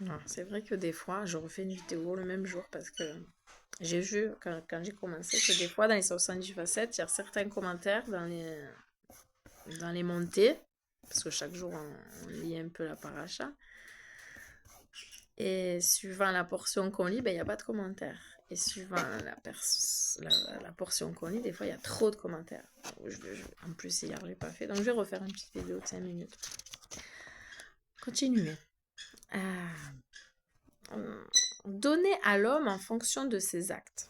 Non, c'est vrai que des fois, je refais une vidéo le même jour parce que j'ai vu quand j'ai commencé que des fois, dans les 70 facettes, il y a certains commentaires dans les montées, parce que chaque jour, on lit un peu la paracha. Et suivant la portion qu'on lit, ben, il n'y a pas de commentaires. Et suivant la portion qu'on lit, des fois, il y a trop de commentaires. En plus, hier, je l'ai pas fait. Donc, je vais refaire une petite vidéo de 5 minutes. Continuez. Donner à l'homme en fonction de ses actes.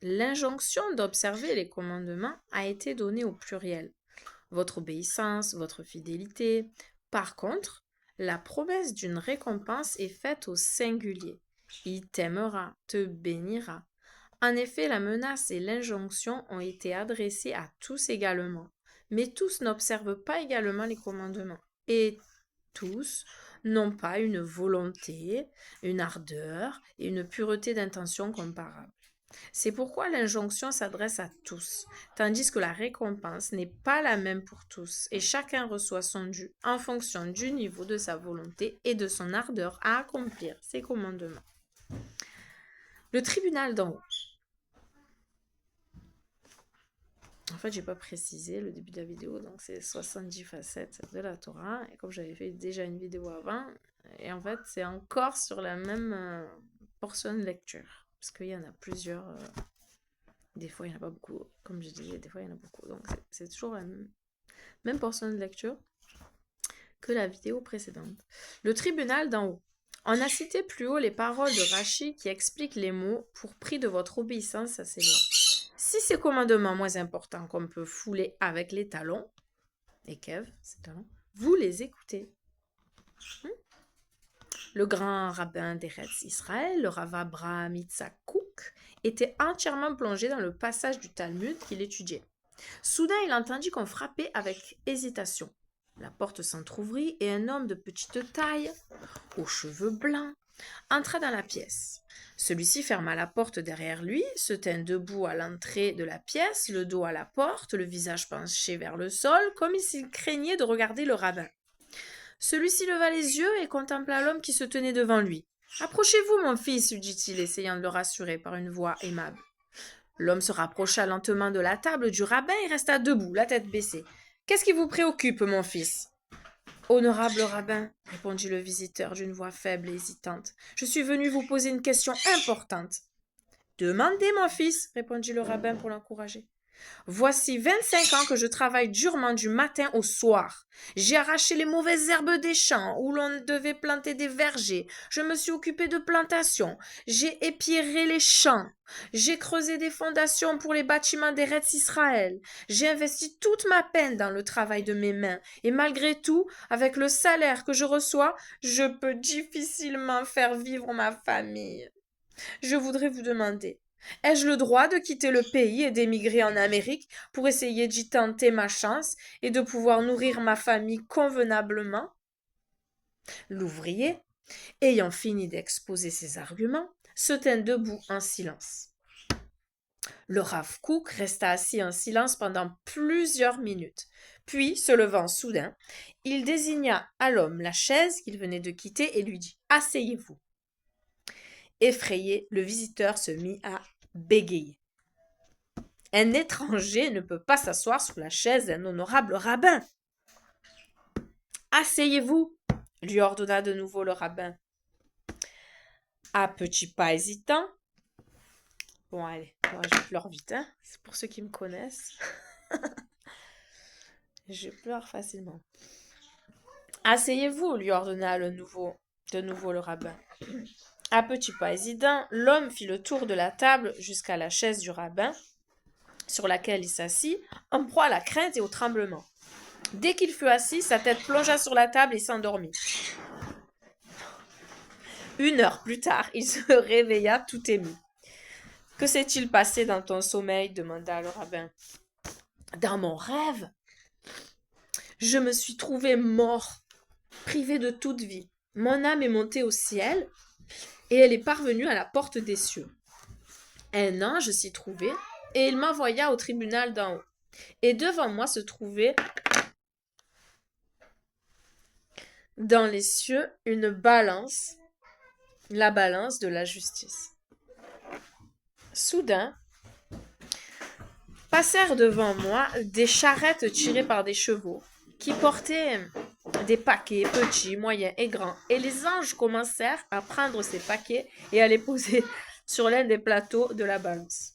L'injonction d'observer les commandements a été donnée au pluriel. Votre obéissance, votre fidélité. Par contre, la promesse d'une récompense est faite au singulier. Il t'aimera, te bénira. En effet, la menace et l'injonction ont été adressées à tous également, mais tous n'observent pas également les commandements. Et tous n'ont pas une volonté, une ardeur et une pureté d'intention comparables. C'est pourquoi l'injonction s'adresse à tous, tandis que la récompense n'est pas la même pour tous, et chacun reçoit son dû en fonction du niveau de sa volonté et de son ardeur à accomplir ses commandements. Le tribunal d'en haut. En fait, j'ai pas précisé le début de la vidéo, donc c'est 70 facettes de la Torah, et comme j'avais fait déjà une vidéo avant, et en fait, c'est encore sur la même portion de lecture, parce qu'il y en a plusieurs. Des fois, il n'y en a pas beaucoup. Comme je disais, des fois, il y en a beaucoup. Donc, c'est toujours la même portion de lecture que la vidéo précédente. Le tribunal d'en haut. On a cité plus haut les paroles de Rachi qui expliquent les mots pour prix de votre obéissance à ces lois. Si ces commandements moins importants qu'on peut fouler avec les talons, les kev, ces talons, vous les écoutez. Le grand rabbin d'Eretz Israël, le Rav Abraham Yitzhak Kook, était entièrement plongé dans le passage du Talmud qu'il étudiait. Soudain, il entendit qu'on frappait avec hésitation. La porte s'entr'ouvrit et un homme de petite taille, aux cheveux blancs, entra dans la pièce. Celui-ci ferma la porte derrière lui, se tint debout à l'entrée de la pièce, le dos à la porte, le visage penché vers le sol, comme s'il craignait de regarder le rabbin. Celui-ci leva les yeux et contempla l'homme qui se tenait devant lui. « Approchez-vous, mon fils, lui dit-il, essayant de le rassurer par une voix aimable. L'homme se rapprocha lentement de la table du rabbin et resta debout, la tête baissée. « Qu'est-ce qui vous préoccupe, mon fils ?»« Honorable rabbin, répondit le visiteur d'une voix faible et hésitante, je suis venu vous poser une question importante. Demandez, mon fils, répondit le rabbin pour l'encourager. Voici 25 ans que je travaille durement du matin au soir. J'ai arraché les mauvaises herbes des champs où l'on devait planter des vergers. Je me suis occupé de plantations. J'ai épierré les champs. J'ai creusé des fondations pour les bâtiments d'Eretz Israël. J'ai investi toute ma peine dans le travail de mes mains. Et malgré tout, avec le salaire que je reçois, je peux difficilement faire vivre ma famille. Je voudrais vous demander, ai-je le droit de quitter le pays et d'émigrer en Amérique pour essayer d'y tenter ma chance et de pouvoir nourrir ma famille convenablement? L'ouvrier, ayant fini d'exposer ses arguments, se tint debout en silence. Le Rav Kook resta assis en silence pendant plusieurs minutes. Puis, se levant soudain, il désigna à l'homme la chaise qu'il venait de quitter et lui dit « Asseyez-vous ». Effrayé, le visiteur se mit à bégayer. Un étranger ne peut pas s'asseoir sous la chaise d'un honorable rabbin. Asseyez-vous, lui ordonna de nouveau le rabbin. À petits pas hésitants. Bon, allez, moi je pleure vite, hein. C'est pour ceux qui me connaissent. Je pleure facilement. Asseyez-vous, lui ordonna de nouveau le rabbin. À petits pas hésitants, l'homme fit le tour de la table jusqu'à la chaise du rabbin, sur laquelle il s'assit, en proie à la crainte et au tremblement. Dès qu'il fut assis, sa tête plongea sur la table et s'endormit. 1 heure plus tard, il se réveilla tout ému. « Que s'est-il passé dans ton sommeil ?» demanda le rabbin. « Dans mon rêve, je me suis trouvé mort, privé de toute vie. Mon âme est montée au ciel et elle est parvenue à la porte des cieux. Un ange s'y trouvait et il m'envoya au tribunal d'en haut. Et devant moi se trouvait dans les cieux une balance la balance de la justice. Soudain, passèrent devant moi des charrettes tirées par des chevaux, qui portaient des paquets petits, moyens et grands, et les anges commencèrent à prendre ces paquets et à les poser sur l'un des plateaux de la balance.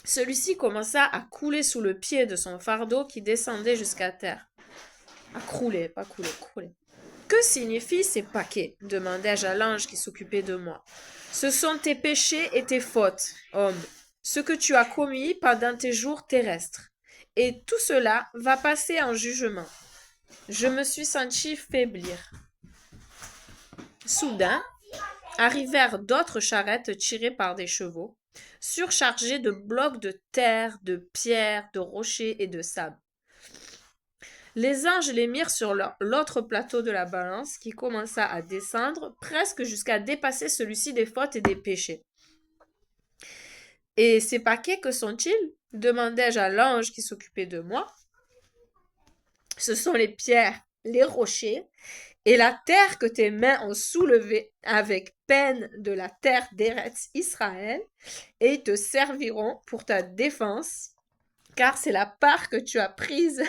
Celui-ci commença à couler sous le pied de son fardeau qui descendait jusqu'à terre. À crouler, pas couler, crouler. Que signifient ces paquets demandai-je à l'ange qui s'occupait de moi. Ce sont tes péchés et tes fautes, homme, ce que tu as commis pendant tes jours terrestres. Et tout cela va passer en jugement. Je me suis senti faiblir. Soudain, arrivèrent d'autres charrettes tirées par des chevaux, surchargées de blocs de terre, de pierres, de rochers et de sable. Les anges les mirent sur l'autre plateau de la balance qui commença à descendre presque jusqu'à dépasser celui-ci des fautes et des péchés. Et ces paquets, que sont-ils? Demandai-je à l'ange qui s'occupait de moi. Ce sont les pierres, les rochers et la terre que tes mains ont soulevée avec peine de la terre d'Eretz Israël, et ils te serviront pour ta défense, car c'est la part que tu as prise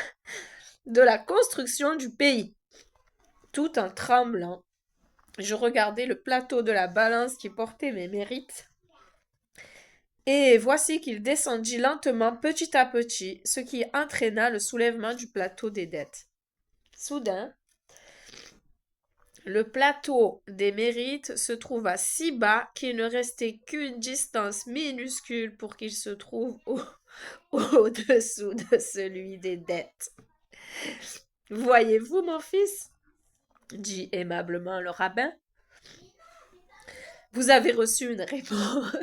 de la construction du pays. Tout en tremblant, je regardais le plateau de la balance qui portait mes mérites. Et voici qu'il descendit lentement petit à petit, ce qui entraîna le soulèvement du plateau des dettes. Soudain, le plateau des mérites se trouva si bas qu'il ne restait qu'une distance minuscule pour qu'il se trouve au-dessous de celui des dettes. Voyez-vous, mon fils, dit aimablement le rabbin, vous avez reçu une réponse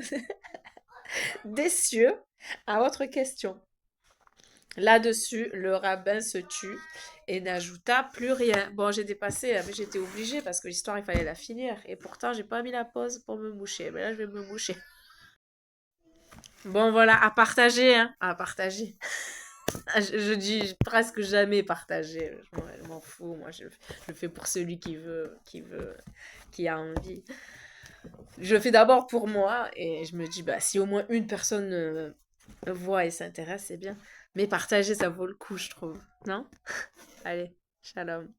des cieux à votre question. Là-dessus, le rabbin se tut et n'ajouta plus rien. Bon, j'ai dépassé, mais j'étais obligée parce que l'histoire, il fallait la finir. Et pourtant, j'ai pas mis la pause pour me moucher. Mais là, je vais me moucher. Bon, voilà, à partager, hein, à partager. Je dis presque jamais partager. Je m'en fous. Moi, je le fais pour celui qui a envie. Je le fais d'abord pour moi et je me dis, bah, si au moins une personne voit et s'intéresse, c'est bien. Mais partager, ça vaut le coup, je trouve. Non? Allez, shalom.